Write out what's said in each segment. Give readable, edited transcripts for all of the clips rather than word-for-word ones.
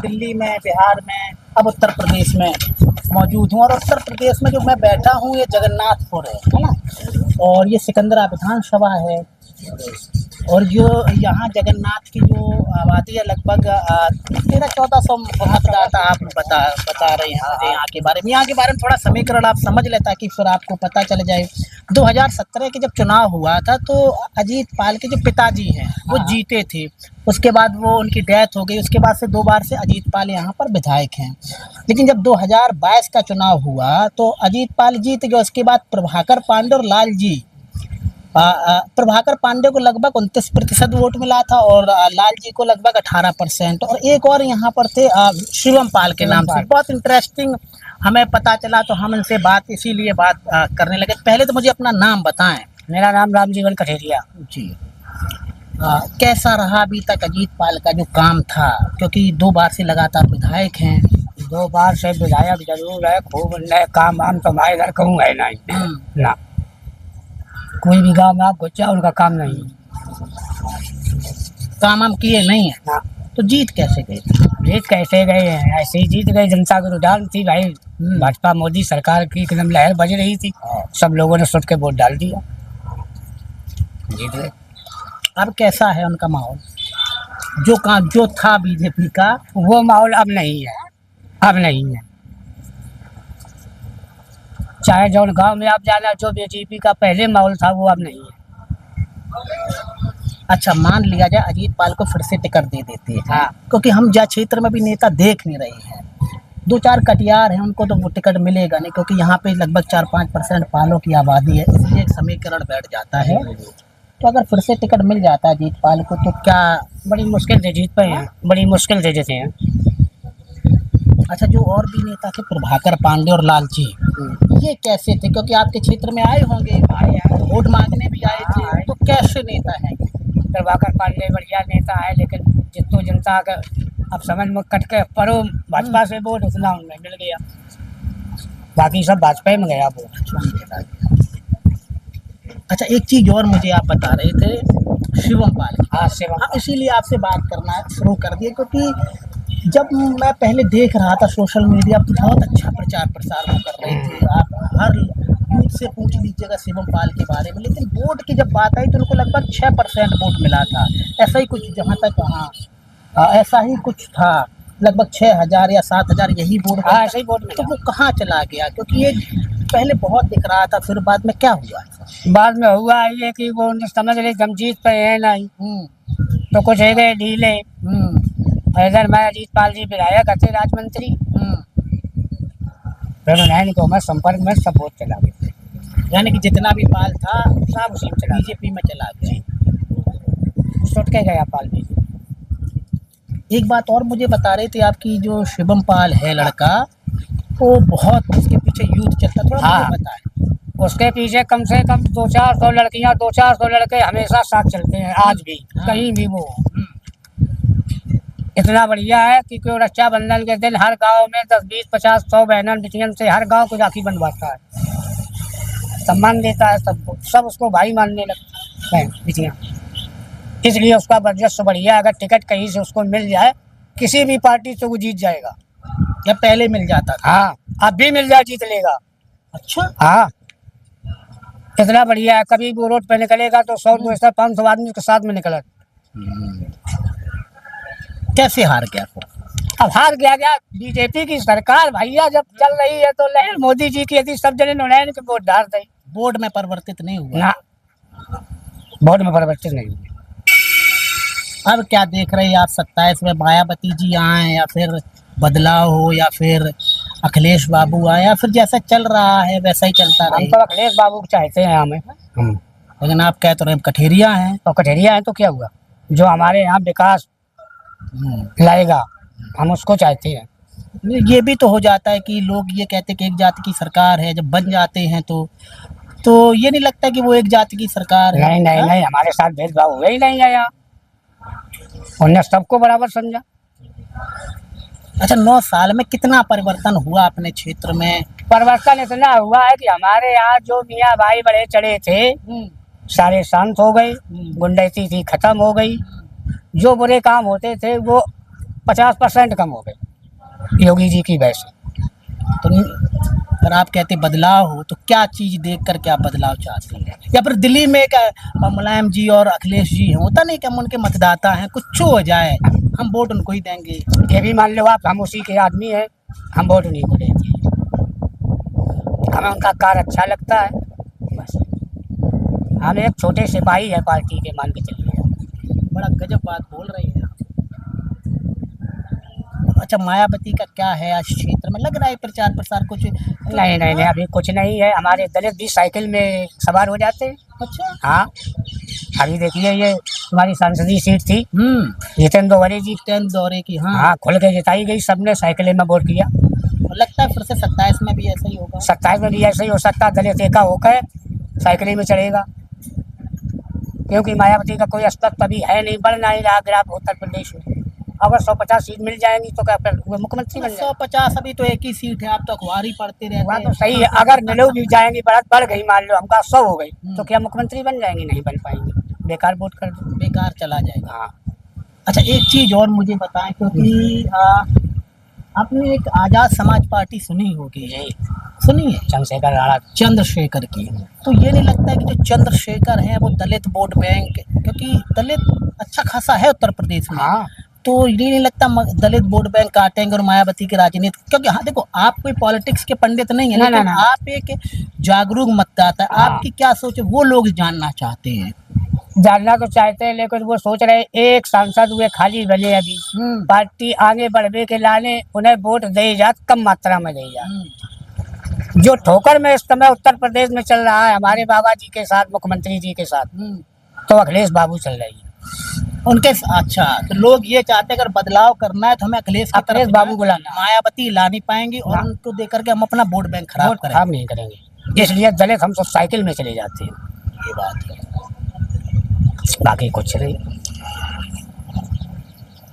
दिल्ली में, बिहार में, अब उत्तर प्रदेश में मौजूद हूँ। और उत्तर प्रदेश में जो मैं बैठा हूँ ये जगन्नाथपुर है ना, और ये सिकंदरा विधानसभा है। और जो यहाँ जगन्नाथ की जो आबादी है लगभग 1300-1400 मतदाता आप बता रहे हैं मुझे यहाँ के बारे में। यहाँ के बारे में थोड़ा समीकरण आप समझ लें ताकि फिर आपको पता चल जाए। 2017 के जब चुनाव हुआ था तो अजीत पाल के जो पिताजी हैं वो जीते थे, उसके बाद वो उनकी डेथ हो गई। उसके बाद से 2 बार से अजीत पाल यहाँ पर विधायक हैं। लेकिन जब 2022 का चुनाव हुआ तो अजीत पाल जीत गए। उसके बाद प्रभाकर पांडे और लाल जी, प्रभाकर पांडे को लगभग 29% वोट मिला था और लाल जी को लगभग 18%। और एक और यहाँ पर थे शिवम पाल के नाम से। बहुत इंटरेस्टिंग हमें पता चला तो हम इनसे इसीलिए बात करने लगे। पहले तो मुझे अपना नाम बताएं। मेरा नाम रामजीवन कठेरिया जी। कैसा रहा अभी तक अजीत पाल का जो काम था, क्योंकि 2 बार से लगातार विधायक हैं। 2 बार से विधायक जरूर है, खूब काम वाम तो हमारे इधर कहूँ है नहीं ना, कोई भी गांव में आप घुसा उनका काम नहीं है, काम हम किए नहीं है ना। तो जीत कैसे गए? जीत कैसे गए हैं, ऐसे ही जीत गए। जनता को रुझान थी भाई, भाजपा मोदी सरकार की एकदम लहर बज रही थी, सब लोगों ने सुट के वोट डाल दिया, जीत गए। अब कैसा है उनका माहौल? जो काम जो था बीजेपी का वो माहौल अब नहीं है, अब नहीं है। चाहे जो गांव में आप जाना, जो बीजेपी का पहले माहौल था वो अब नहीं है। अच्छा, मान लिया जाए अजीत पाल को फिर से टिकट दे देते हैं, हाँ, क्योंकि हम जहाँ क्षेत्र में भी नेता देख नहीं रहे हैं। 2-4 कटियार हैं, उनको तो वो टिकट मिलेगा नहीं, क्योंकि यहाँ पे लगभग 4-5% पालों की आबादी है, इसलिए एक समीकरण बैठ जाता है। तो अगर फिर से टिकट मिल जाता है अजीत पाल को तो क्या बड़ी मुश्किल से जीत पाए हैं, बड़ी मुश्किल से जीते हैं। अच्छा, जो और भी नेता थे प्रभाकर पांडे और लाल जी, ये कैसे थे? क्योंकि आपके क्षेत्र में आए होंगे, वोट मांगने भी आए थे, तो कैसे नेता हैं? प्रभाकर पांडे बढ़िया नेता है, लेकिन जितो जनता का अब समझ में कट के परो भाजपा से वोट उतना उनमें मिल गया, बाकी सब भाजपा में गया वोट। अच्छा, एक चीज़ और मुझे आप बता रहे थे शिवम पाल की। हाँ, शिवम। हाँ, इसीलिए आपसे बात करना शुरू कर दिया, क्योंकि जब मैं पहले देख रहा था सोशल मीडिया पर बहुत अच्छा प्रचार प्रसार वो कर रहे थे। आप हर यूथ से पूछ लीजिएगा शिवम पाल के बारे में, लेकिन वोट की जब बात आई तो उनको लगभग 6% वोट मिला था, ऐसा ही कुछ, जहाँ तक ऐसा ही कुछ था, लगभग 6000 या 7000 यही वोट। हाँ, ऐसा ही वोट मिला। तो वो कहाँ चला गया? क्योंकि ये पहले बहुत दिख रहा था, फिर बाद में क्या हुआ? बाद में हुआ ये कि वो समझ रहे हम जीत पे है नहीं, तो कुछ है गए ढीले। इधर मैं अजीत पाल जी विधायक थे, राजमंत्री, फिर उन्होंने को मैं संपर्क में सब वोट चला गए, यानी कि जितना भी पाल था सब उसी में चला, बीजेपी में चला गया, सुट के गया पाल जी। एक बात और मुझे बता रहे थे, आपकी जो शिवम पाल है लड़का, वो बहुत उसके पीछे यूथ चलता, थोड़ा हाँ, मुझे बताएं। उसके पीछे कम से कम 200-400 लड़कियां, 200-400 लड़के हमेशा साथ चलते हैं, आज भी। हाँ। कहीं भी वो इतना बढ़िया है कि कोई रक्षाबंधन के दिन हर गांव में 10, 20, 50, 100 बहनों बिटियन से हर गांव को राखी बंधवाता है, सम्मान देता है सबको, सब उसको भाई मानने लगता है बिटियां। इसलिए उसका वर्चस्व बढ़िया। अगर टिकट कहीं से उसको मिल जाए किसी भी पार्टी से वो जीत जाएगा, या पहले मिल जाता था? हाँ, अब भी मिल जाए जीत लेगा। अच्छा, हाँ, इतना बढ़िया है। कभी वो रोड पे निकलेगा तो 100-200-500 आदमी के साथ में निकला। कैसे हार गया वो? अब हार गया बीजेपी की सरकार भैया जब चल रही है तो लहर मोदी जी की यदि सब जने नुनैन के वोट डाल दे। बोर्ड में परिवर्तित नहीं हुआ ना, वोट में परिवर्तित नहीं हुआ। अब क्या देख रहे हैं आप? 27 में मायावती जी आए, या फिर बदलाव हो, या फिर अखिलेश बाबू आए, या फिर जैसा चल रहा है वैसा ही चलता हम रहे? तो अखिलेश बाबू को चाहते हैं हमें, लेकिन आप कह तो रहे कठेरिया हैं। तो कठेरिया है तो क्या हुआ, जो हमारे यहाँ विकास लाएगा हम उसको चाहते हैं। ये भी तो हो जाता है कि लोग ये कहते हैं कि एक जाति की सरकार है, जब बन जाते हैं तो ये नहीं लगता कि वो एक जाति की सरकार है? नहीं नहीं नहीं, हमारे साथ भेदभाव हुआ ही नहीं है यहाँ, उन्होंने सबको बराबर समझा। अच्छा, 9 साल में कितना परिवर्तन हुआ अपने क्षेत्र में? परिवर्तन इतना हुआ है कि हमारे यहाँ जो मियाँ भाई बड़े चढ़े थे सारे शांत हो गए, गुंडैती थी खत्म हो गई, जो बुरे काम होते थे वो 50% कम हो गए योगी जी की वजह से। तो अगर आप कहते बदलाव हो तो क्या चीज़ देख कर के आप बदलाव चाहते हैं? या फिर दिल्ली में एक मुलायम जी और अखिलेश जी हैं, होता नहीं कि हम उनके मतदाता हैं, कुछ हो जाए हम वोट उनको ही देंगे। ये भी मान लो आप, हम उसी के आदमी हैं, हम वोट उन्हीं को देते हैं, हमें उनका कार्य अच्छा लगता है बस। हम एक छोटे सिपाही है पार्टी के, मान के चलिए। बड़ा गजब बात बोल रही हैं आप। अच्छा, मायावती का क्या है आज क्षेत्र में, लग रहा है प्रचार प्रसार कुछ? नहीं नहीं नहीं, अभी कुछ नहीं है। हमारे दलित भी साइकिल में सवार हो जाते हैं। अच्छा। हाँ, अभी देखिए ये हमारी संसदीय सीट थी जितेंद्र दौरे जी, जितेंद्र दौरे की। हाँ, हाँ, खुल के जिताई गई, सबने साइकिल में वोट किया। और लगता है फिर से 27 में भी ऐसा ही होगा। 27 में भी ऐसा ही हो सकता है, दलित एका होकर साइकिल में चलेगा, क्योंकि मायावती का कोई अस्तित्व अभी है नहीं, बढ़ना ही रहा ग्राफ उत्तर प्रदेश में। अगर 150 सीट मिल जाएंगी तो क्या फिर वो मुख्यमंत्री बन जाएंगे? 150 अभी तो एक ही सीट है, आप तो अखबार ही पढ़ते रहते वहाँ हैं। तो सही है, अगर मिलो भी जाएंगी, बढ़ गई, मान लो हमका 100 हो गई, तो क्या मुख्यमंत्री बन जाएंगे? नहीं बन पाएंगे, बेकार वोट कर दो, बेकार चला जाएगा। हाँ। अच्छा, एक चीज़ और मुझे बताएं, क्योंकि आपने एक आज़ाद समाज पार्टी सुनी होगी, सुनी है? चंद्रशेखर राणा, चंद्रशेखर की। तो ये नहीं लगता है कि जो चंद्रशेखर हैं वो दलित वोट बैंक, क्योंकि दलित अच्छा खासा है उत्तर प्रदेश में, हाँ, तो ये नहीं लगता दलित वोट बैंक काटेंगे और मायावती की राजनीति? क्योंकि हाँ देखो, आप कोई पॉलिटिक्स के पंडित नहीं है, लेकिन आप एक जागरूक मतदाता है, आपकी क्या सोच है वो लोग जानना चाहते हैं। जानना तो चाहते हैं, लेकिन वो सोच रहे एक सांसद हुए खाली बने अभी, पार्टी आगे बढ़ने के लाने उन्हें वोट दे जा, कम मात्रा में दे जा। जो ठोकर में इस समय उत्तर प्रदेश में चल रहा है हमारे बाबा जी के साथ, मुख्यमंत्री जी के साथ, तो अखिलेश बाबू चल रही है उनके। अच्छा, तो लोग ये चाहते हैं अगर बदलाव करना है तो हमें अखिलेश बाबू को लाना, मायावती ला नहीं पाएंगी और उनको देकर के हम अपना वोट बैंक खराब नहीं करेंगे, इसलिए दलित हम सब साइकिल में चले जाते हैं। ये बात है, बाकी कुछ नहीं।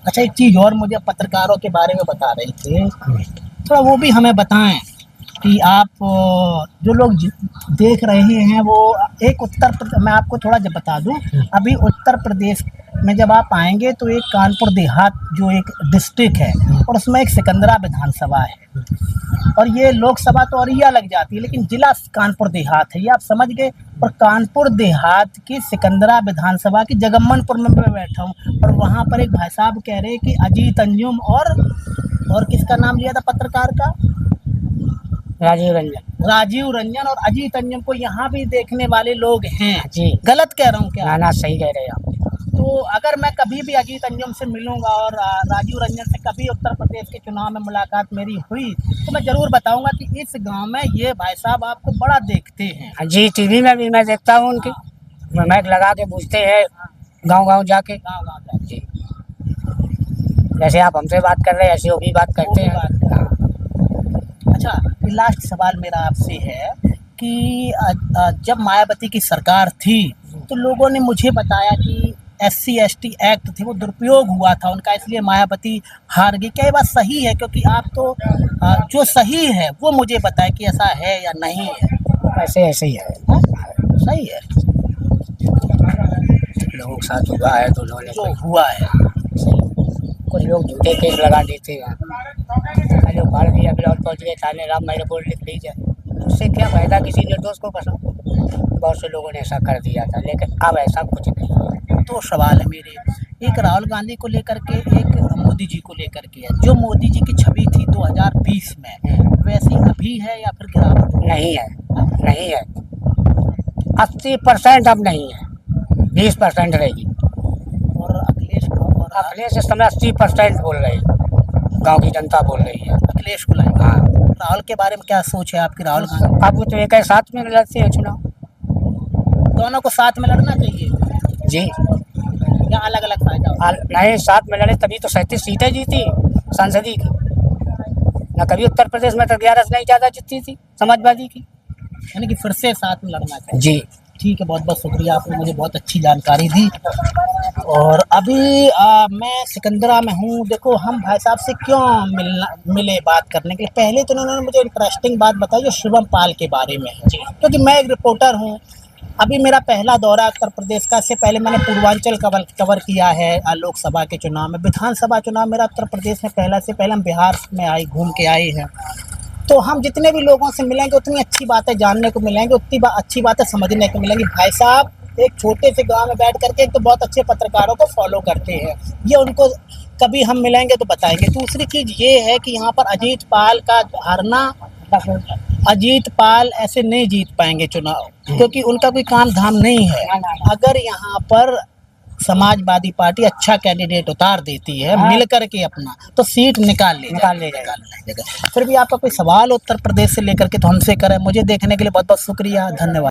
अच्छा, एक चीज़ और मुझे पत्रकारों के बारे में बता रहे थे, थोड़ा वो भी हमें बताएं कि आप जो लोग देख रहे हैं वो एक उत्तर प्रदेश, मैं आपको थोड़ा जब बता दूं, अभी उत्तर प्रदेश में जब आप आएंगे तो एक कानपुर देहात जो एक डिस्ट्रिक्ट है और उसमें एक सिकंदरा विधानसभा है, और ये लोकसभा तो औरैया लग जाती है लेकिन जिला कानपुर देहात है, ये आप समझ गए। और कानपुर देहात की सिकंदरा विधानसभा की जगम्मनपुर में मैं बैठा हूँ, और वहाँ पर एक भाई साहब कह रहे हैं कि अजीत अंजुम और किसका नाम लिया था पत्रकार का, राजीव रंजन और अजीत अंजुम को यहाँ भी देखने वाले लोग हैं जी। गलत कह रहा हूँ क्या? ना, सही कह रहे हैं आप। तो अगर मैं कभी भी अजीत अंजुम से मिलूंगा और राजीव रंजन से कभी उत्तर प्रदेश के चुनाव में मुलाकात मेरी हुई तो मैं ज़रूर बताऊंगा कि इस गांव में ये भाई साहब आपको बड़ा देखते हैं। जी, टीवी में भी मैं देखता हूँ उनकी, माइक लगा के पूछते हैं गांव-गांव जाके। जी, जैसे आप हमसे बात कर रहे हैं ऐसे वो भी बात करते हैं। अच्छा, लास्ट सवाल मेरा आपसे है कि जब मायावती की सरकार थी तो लोगों ने मुझे बताया कि SC/ST एक्ट थे वो दुरुपयोग हुआ था उनका, इसलिए मायावती हार गई। क्या ये बात सही है? क्योंकि आप तो जो सही है वो मुझे बताएं कि ऐसा है या नहीं है। ऐसे ही है। सही है, लोगों के साथ हुआ है तो उन्होंने जो हुआ है। कुछ लोग झूठे केस लगा देते हैं, हेलो फाड़ दिया, ब्लॉक पहुँच गए थाने, राम मैं रिपोर्ट लिख ली जाए, उससे क्या फायदा किसी निर्दोष को पसंद? बहुत से लोगों ने ऐसा कर दिया था, लेकिन अब ऐसा कुछ नहीं है। दो सवाल है मेरे, एक राहुल गांधी को लेकर के, एक मोदी जी को लेकर के है। जो मोदी जी की छवि थी 2020 में वैसी अभी है या फिर गिरावट? नहीं है, नहीं है, 80% अब नहीं है, 20% रहेगी। और अखिलेश इस समय 80% बोल रहे हैं, गांव की जनता बोल रही है अखिलेश को लाएंगे। हाँ। राहुल के बारे में क्या सोच है आपकी? राहुल गांधी अब तो एक साथ में लड़ते हैं चुनाव, दोनों को साथ में लड़ना चाहिए जी, या अलग अलग फायदा? नहीं, साथ में लड़े तभी तो 37 सीटें जीती संसदीय की, न कभी उत्तर प्रदेश में तो 11 से नहीं ज़्यादा जीती थी समाजवादी की, यानी कि फिर से साथ में लड़ना चाहिए। जी ठीक है, बहुत बहुत शुक्रिया, आपने मुझे बहुत अच्छी जानकारी दी। और अभी मैं सिकंदरा में हूँ। देखो, हम भाई साहब से क्यों मिले बात करने के लिए, पहले तो उन्होंने मुझे इंटरेस्टिंग बात बताई जो शिवम पाल के बारे में है, क्योंकि मैं एक रिपोर्टर हूँ अभी मेरा पहला दौरा उत्तर प्रदेश का, इससे पहले मैंने पूर्वांचल कवर किया है लोकसभा के चुनाव में। विधानसभा चुनाव मेरा उत्तर प्रदेश में पहला से पहले हम बिहार में घूम के आए हैं। तो हम जितने भी लोगों से मिलेंगे उतनी अच्छी बातें जानने को मिलेंगी, उतनी अच्छी बातें समझने को मिलेंगी। भाई साहब एक छोटे से गांव में बैठ करके एक तो बहुत अच्छे पत्रकारों को फॉलो करते हैं, ये उनको कभी हम मिलेंगे तो बताएंगे। दूसरी चीज़ ये है कि यहाँ पर अजीत पाल का हारना, अजीत पाल ऐसे नहीं जीत पाएंगे चुनाव, क्योंकि उनका कोई काम धाम नहीं है। अगर यहाँ पर समाजवादी पार्टी अच्छा कैंडिडेट उतार देती है मिल करके अपना, तो सीट निकाल लेगा। फिर भी आपका कोई सवाल उत्तर प्रदेश से लेकर के तो हमसे करें। मुझे देखने के लिए बहुत बहुत शुक्रिया, धन्यवाद।